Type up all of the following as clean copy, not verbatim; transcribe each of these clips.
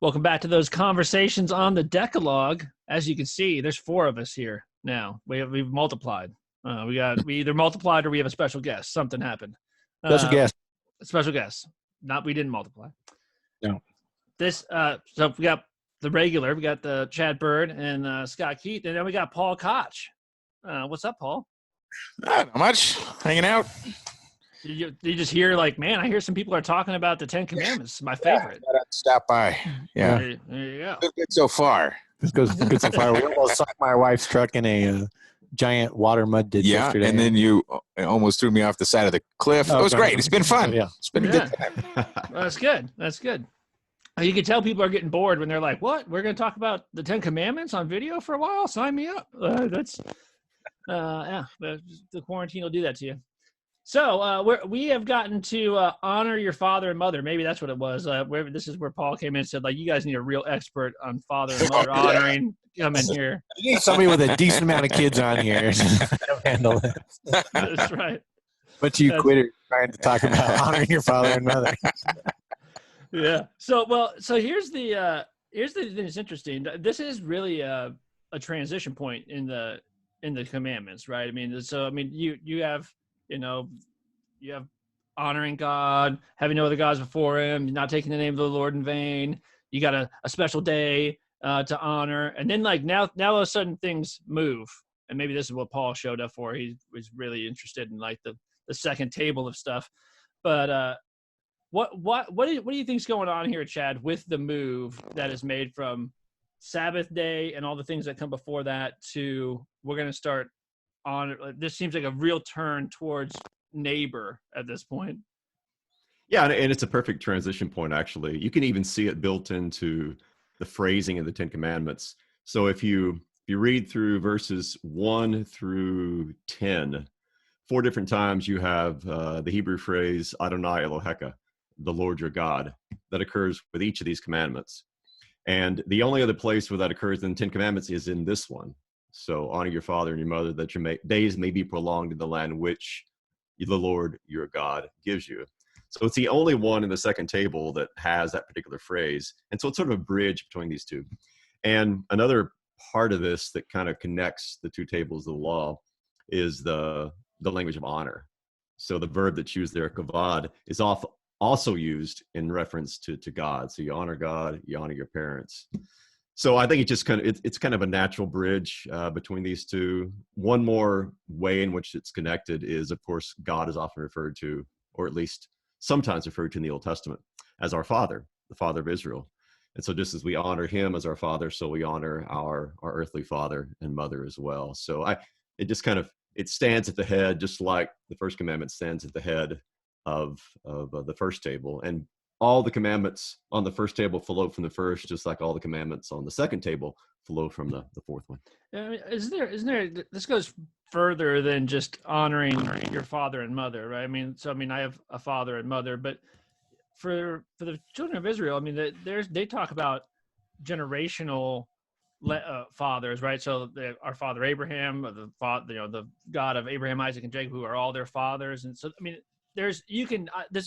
Welcome back to those conversations on the Decalogue. As you can see, there's 4 of us here now. We've multiplied. We either multiplied or we have a special guest. Something happened. Special guest. Special guest. Not we didn't multiply. No. So we got the regular. We got the Chad Bird and Scott Keith, and then we got Paul Koch. What's up, Paul? Not much. Hanging out. You just hear like, man, I hear some people are talking about the 10 Commandments. My favorite. Yeah, stop by. Yeah. There you go. Good so far. This goes good so far. We almost sunk my wife's truck in a giant water mud ditch yesterday. And then you almost threw me off the side of the cliff. It was great. It's been fun. Yeah. It's been a good time. Well, that's good. That's good. You can tell people are getting bored when they're like, what? We're going to talk about the 10 Commandments on video for a while? Sign me up. The quarantine will do that to you. So we have gotten to honor your father and mother. Maybe that's what it was. This is where Paul came in and said, like, you guys need a real expert on father and mother honoring. Come in here. You need somebody with a decent amount of kids on here to handle it. That's right. But you quit trying to talk about honoring your father and mother. Yeah. So here's the thing that's interesting. This is really a transition point in the commandments, right? I mean, you have honoring God, having no other gods before him, not taking the name of the Lord in vain. You got a special day to honor. And then like now all of a sudden things move. And maybe this is what Paul showed up for. He was really interested in like the second table of stuff. But what do you think's going on here, Chad, with the move that is made from Sabbath day and all the things that come before that to we're going to start on? This seems like a real turn towards neighbor at this point. Yeah, and it's a perfect transition point, actually. You can even see it built into the phrasing of the 10 Commandments. So if you read through verses 1 through 10, 4 different times you have the Hebrew phrase Adonai Eloheka, the Lord your God, that occurs with each of these commandments. And the only other place where that occurs in the 10 Commandments is in this one. So honor your father and your mother, that your days may be prolonged in the land which the Lord your God gives you. So it's the only one in the second table that has that particular phrase. And so it's sort of a bridge between these two. And another part of this that kind of connects the two tables of the law is the language of honor. So the verb that's used there, kavod, is also used in reference to God. So you honor God, you honor your parents. So I think it's kind of a natural bridge between these two. One more way in which it's connected is, of course, God is often referred to, or at least sometimes referred to in the Old Testament, as our Father, the Father of Israel. And so just as we honor him as our Father, so we honor our earthly father and mother as well. So it stands at the head, just like the first commandment stands at the head of the first table. And all the commandments on the first table flow from the first, just like all the commandments on the second table flow from the fourth one. I mean, isn't there, this goes further than just honoring your father and mother, right? I mean, I have a father and mother, but for the children of Israel, I mean, they talk about generational fathers, right? So our father Abraham, the God of Abraham, Isaac, and Jacob, who are all their fathers. And so, I mean, this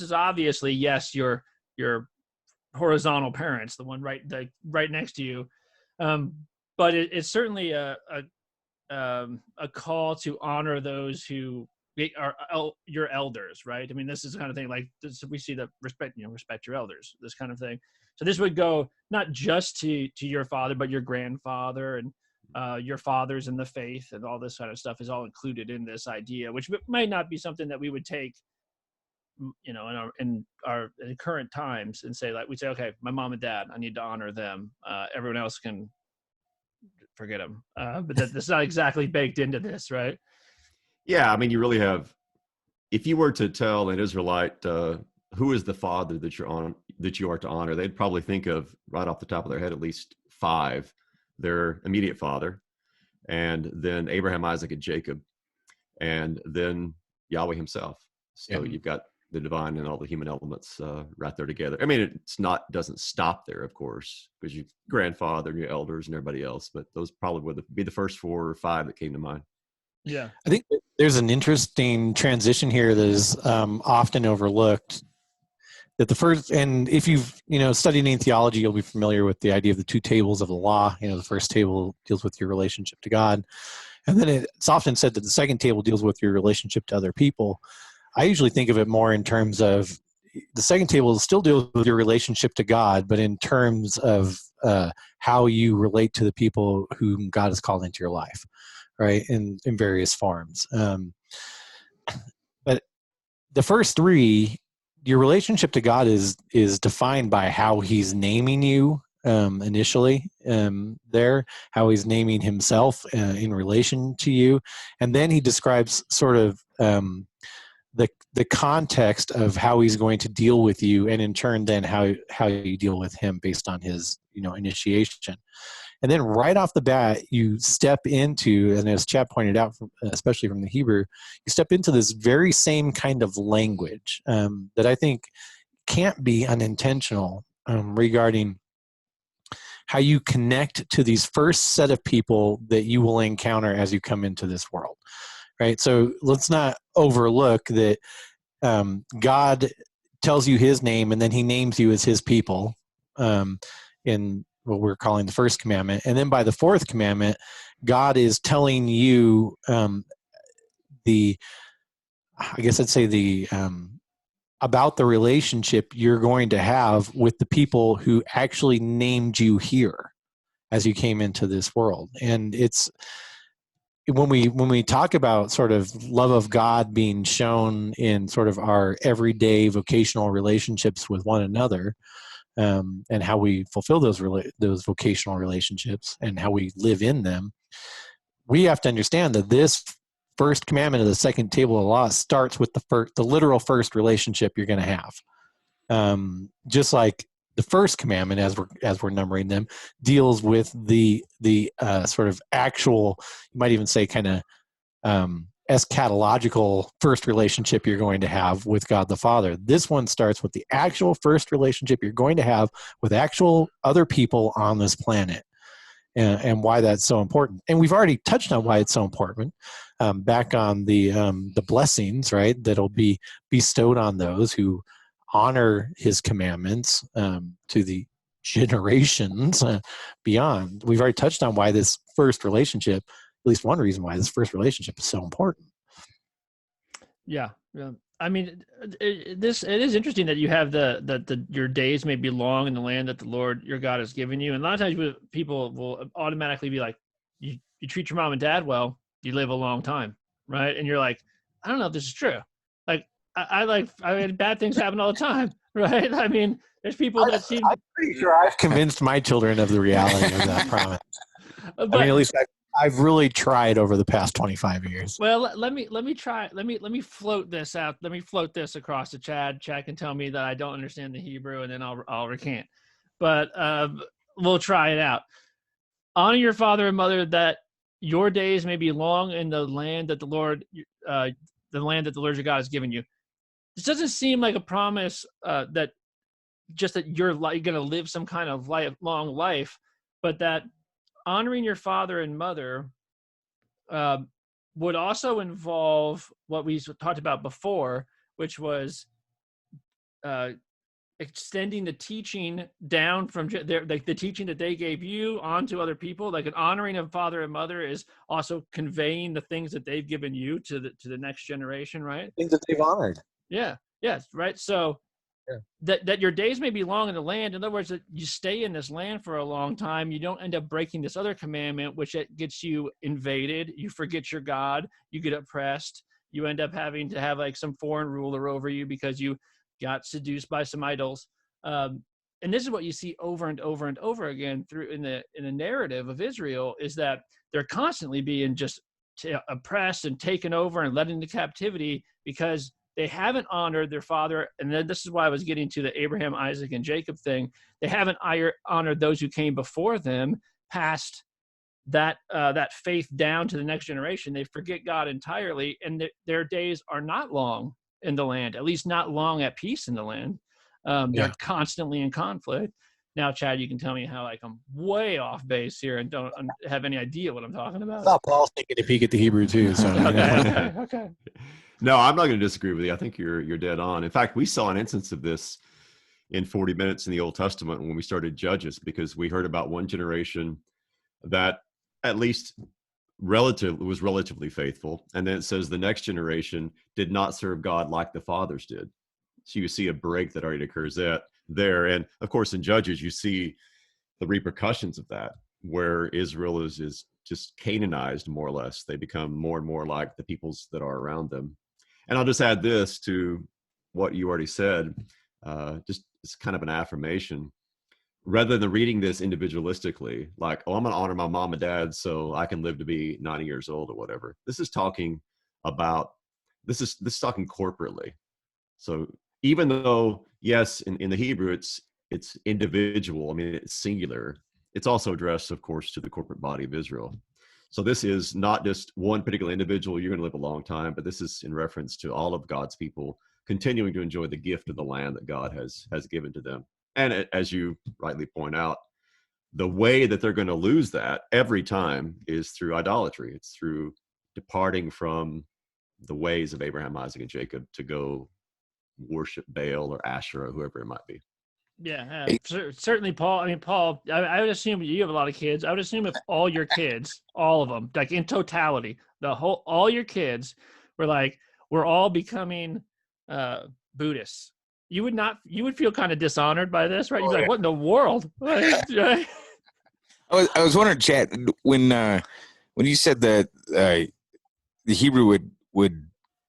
is obviously, yes, your horizontal parents, the one right next to you, but it's certainly a call to honor those who are your elders, right? I mean, this is the kind of thing like this, we see the respect your elders, this kind of thing. So this would go not just to your father, but your grandfather and your fathers in the faith and all this kind of stuff is all included in this idea, which might not be something that we would take, in our current times and say, like, we say, okay, my mom and dad, I need to honor them. Everyone else can forget them. But that's not exactly baked into this, right? Yeah, I mean, you really have. If you were to tell an Israelite who is the father that you are to honor, they'd probably think of right off the top of their head at least 5. Their immediate father, and then Abraham, Isaac, and Jacob, and then Yahweh himself. So You've got the divine and all the human elements right there together. I mean, doesn't stop there, of course, because your grandfather and your elders and everybody else, but those probably would be the first 4 or 5 that came to mind. Yeah. I think there's an interesting transition here that is often overlooked, that the first, and if you've studied any theology, you'll be familiar with the idea of the two tables of the law. The first table deals with your relationship to God, and then it's often said that the second table deals with your relationship to other people. I usually think of it more in terms of the second table still deals with your relationship to God, but in terms of how you relate to the people whom God has called into your life, right, in various forms. But the first three, your relationship to God is defined by how he's naming you initially there, how he's naming himself in relation to you. And then he describes sort of the context of how he's going to deal with you, and in turn then how you deal with him based on his initiation. And then right off the bat, you step into, and as Chad pointed out, especially from the Hebrew, you step into this very same kind of language that I think can't be unintentional regarding how you connect to these first set of people that you will encounter as you come into this world, right? So let's not overlook that God tells you his name, and then he names you as his people in what we're calling the first commandment. And then by the fourth commandment, God is telling you about the relationship you're going to have with the people who actually named you here as you came into this world. And it's when we talk about sort of love of God being shown in sort of our everyday vocational relationships with one another, and how we fulfill those vocational relationships and how we live in them, we have to understand that this first commandment of the second table of the law starts with the literal first relationship you're going to have. Just like the first commandment, as we're numbering them, deals with the sort of actual, you might even say kind of eschatological first relationship you're going to have with God the Father. This one starts with the actual first relationship you're going to have with actual other people on this planet, and why that's so important. And we've already touched on why it's so important back on the blessings, right, that'll be bestowed on those who honor his commandments to the generations beyond. We've already touched on why this first relationship, at least one reason why this first relationship is so important. Yeah. I mean, it is interesting that you have your days may be long in the land that the Lord your God has given you. And a lot of times people will automatically be like, you treat your mom and dad well, you live a long time, right? And you're like, I don't know if this is true. Like, I mean, bad things happen all the time, right? I mean, there's people that seem. I'm pretty sure I've convinced my children of the reality of that promise. But, I mean, at least I've really tried over the past 25 years. Well, let me try. Let me float this out. Let me float this across to Chad. Chad can tell me that I don't understand the Hebrew, and then I'll recant. But we'll try it out. Honor your father and mother, that your days may be long in the land that the Lord your God has given you. This doesn't seem like a promise that you're going to live some kind of long life, but that honoring your father and mother would also involve what we talked about before, which was extending the teaching down from like the teaching that they gave you onto other people. Like an honoring of father and mother is also conveying the things that they've given you to the next generation, right? Things that they've honored. Yeah. Yes. Right. So that your days may be long in the land. In other words, that you stay in this land for a long time. You don't end up breaking this other commandment, which it gets you invaded. You forget your God. You get oppressed. You end up having to have like some foreign ruler over you because you got seduced by some idols. And this is what you see over and over and over again through in the narrative of Israel, is that they're constantly being just oppressed and taken over and led into captivity because they haven't honored their father. And then this is why I was getting to the Abraham, Isaac, and Jacob thing. They haven't honored those who came before them, passed that faith down to the next generation. They forget God entirely, and their days are not long in the land, at least not long at peace in the land. They're constantly in conflict. Now, Chad, you can tell me how I'm way off base here and don't have any idea what I'm talking about. I thought Paul's taking a peek at the Hebrew too. So okay. No, I'm not going to disagree with you. I think you're dead on. In fact, we saw an instance of this in 40 minutes in the Old Testament when we started Judges, because we heard about one generation that at least was relatively faithful. And then it says the next generation did not serve God like the fathers did. So you see a break that already occurs there. And of course, in Judges, you see the repercussions of that, where Israel is just Canaanized, more or less. They become more and more like the peoples that are around them. And I'll just add this to what you already said. Just it's kind of an affirmation. Rather than reading this individualistically, like, oh, I'm going to honor my mom and dad so I can live to be 90 years old or whatever. This is talking corporately. So even though, yes, in the Hebrew, it's individual. I mean, it's singular. It's also addressed, of course, to the corporate body of Israel. So this is not just one particular individual, you're going to live a long time, but this is in reference to all of God's people continuing to enjoy the gift of the land that God has given to them. And as you rightly point out, the way that they're going to lose that every time is through idolatry. It's through departing from the ways of Abraham, Isaac, and Jacob to go worship Baal or Asherah, whoever it might be. Yeah, certainly, Paul. I mean, Paul, I would assume you have a lot of kids. I would assume if all your kids, all of them, like in totality, all your kids were like, we're all becoming Buddhists. You would feel kind of dishonored by this, right? You'd be like, what in the world? I was wondering, Chad, when you said that the Hebrew would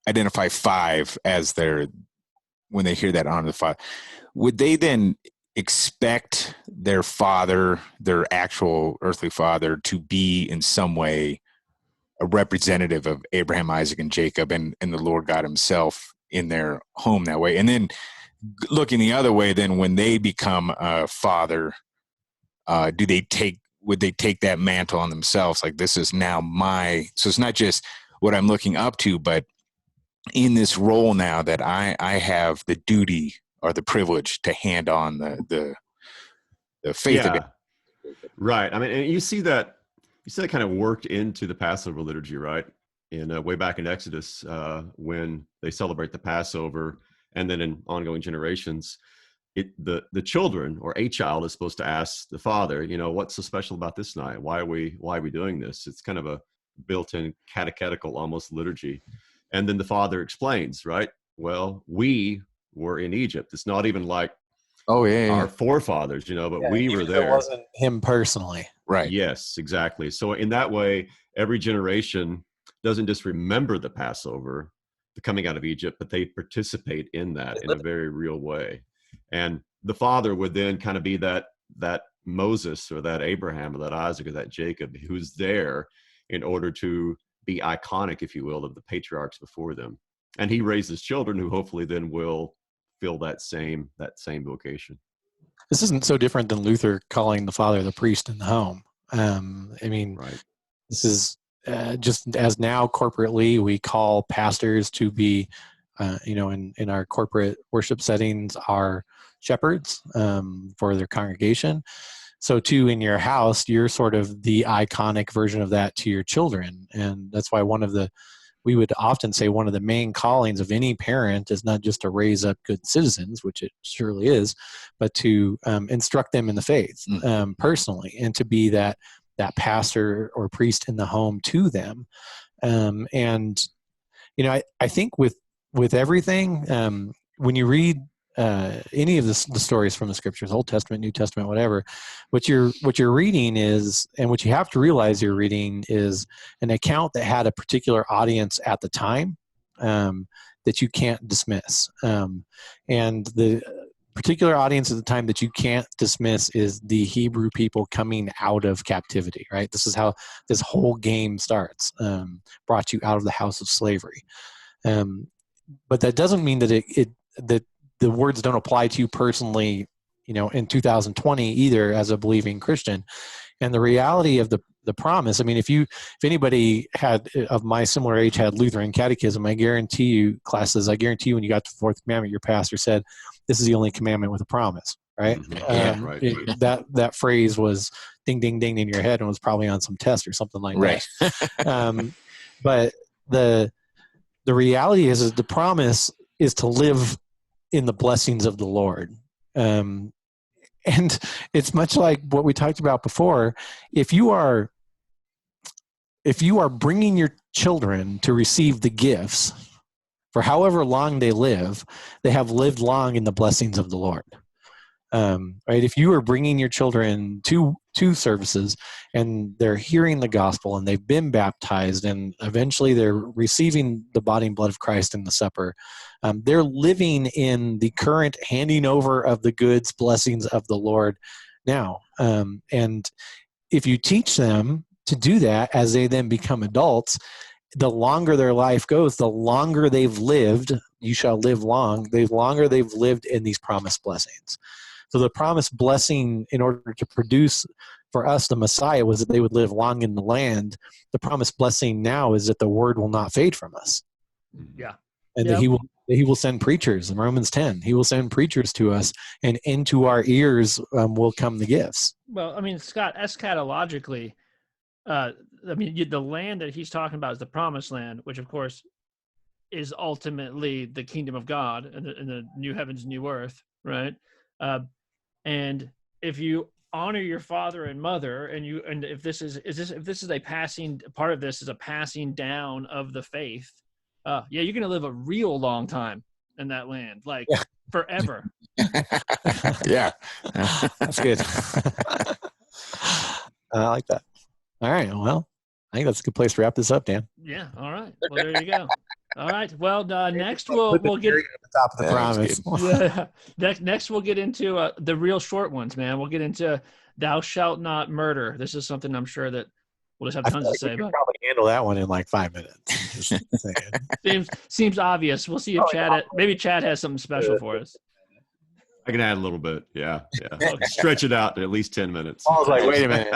identify 5 as when they hear that honor the father, would they then expect their father, their actual earthly father, to be in some way a representative of Abraham, Isaac, and Jacob and the Lord God himself in their home that way? And then looking the other way, then when they become a father, would they take that mantle on themselves? Like, this is now so it's not just what I'm looking up to, but in this role now that I have the duty or the privilege to hand on the faith of it. Right. I mean, and you see that kind of worked into the Passover liturgy, right? Way back in Exodus, when they celebrate the Passover, and then in ongoing generations, the children or a child is supposed to ask the father, what's so special about this night? Why are we doing this? It's kind of a built-in catechetical almost liturgy. And then the father explains, right? Well, we were in Egypt. It's not even like our forefathers, but we were there. It wasn't him personally. Right. Yes, exactly. So in that way, every generation doesn't just remember the Passover, the coming out of Egypt, but they participate in that in a very real way. And the father would then kind of be that Moses or that Abraham or that Isaac or that Jacob who's there in order to be iconic, if you will, of the patriarchs before them. And he raises children who hopefully then will fill that same vocation. This isn't so different than Luther calling the father the priest in the home. Right. This is just as now corporately we call pastors to be, in our corporate worship settings, our shepherds for their congregation. So too, in your house, you're sort of the iconic version of that to your children. And that's why we would often say one of the main callings of any parent is not just to raise up good citizens, which it surely is, but to instruct them in the faith personally, and to be that pastor or priest in the home to them. I think with everything, when you read any of the stories from the scriptures, Old Testament, New Testament, whatever, what you're reading is, and what you have to realize you're reading is an account that had a particular audience at the time that you can't dismiss. And the particular audience at the time that you can't dismiss is the Hebrew people coming out of captivity, right? This is how this whole game starts, brought you out of the house of slavery. But that doesn't mean that that the words don't apply to you personally, in 2020 either, as a believing Christian. And the reality of the promise, I mean, if anybody of my similar age had Lutheran catechism, I guarantee you when you got to the 4th commandment, your pastor said, this is the only commandment with a promise, right? Mm-hmm. Right. That phrase was ding, ding, ding in your head and was probably on some test or something like that. But the reality is the promise is to live in the blessings of the Lord. And it's much like what we talked about before. If you are bringing your children to receive the gifts for however long they live, they have lived long in the blessings of the Lord. Right? If you are bringing your children to services and they're hearing the gospel and they've been baptized and eventually they're receiving the body and blood of Christ in the supper, they're living in the current handing over of the goods, blessings of the Lord now. And if you teach them to do that as they then become adults, the longer their life goes, the longer they've lived, you shall live long, the longer they've lived in these promised blessings. So the promised blessing in order to produce for us the Messiah was that they would live long in the land. The promised blessing now is that the word will not fade from us. Yeah. And that he will send preachers in Romans 10. He will send preachers to us, and into our ears will come the gifts. Well, I mean, Scott, eschatologically, the land that he's talking about is the promised land, which of course is ultimately the kingdom of God and the new heavens, new earth, right? And if you honor your father and mother, and if this is a passing part of this is a passing down of the faith, you're going to live a real long time in that land, like forever. Yeah. That's good. I like that. All right. Well, I think that's a good place to wrap this up, Dan. Yeah. All right. Well, there you go. All right. Well, next we'll get at the top of the promise. Next we'll get into the real short ones, man. We'll get into "Thou shalt not murder." This is something I'm sure that we'll just have tons to say about. Probably handle that one in like 5 minutes. Seems obvious. We'll see if maybe Chad has something special for us. I can add a little bit. Yeah. Stretch it out to at least 10 minutes. I was like, wait a minute.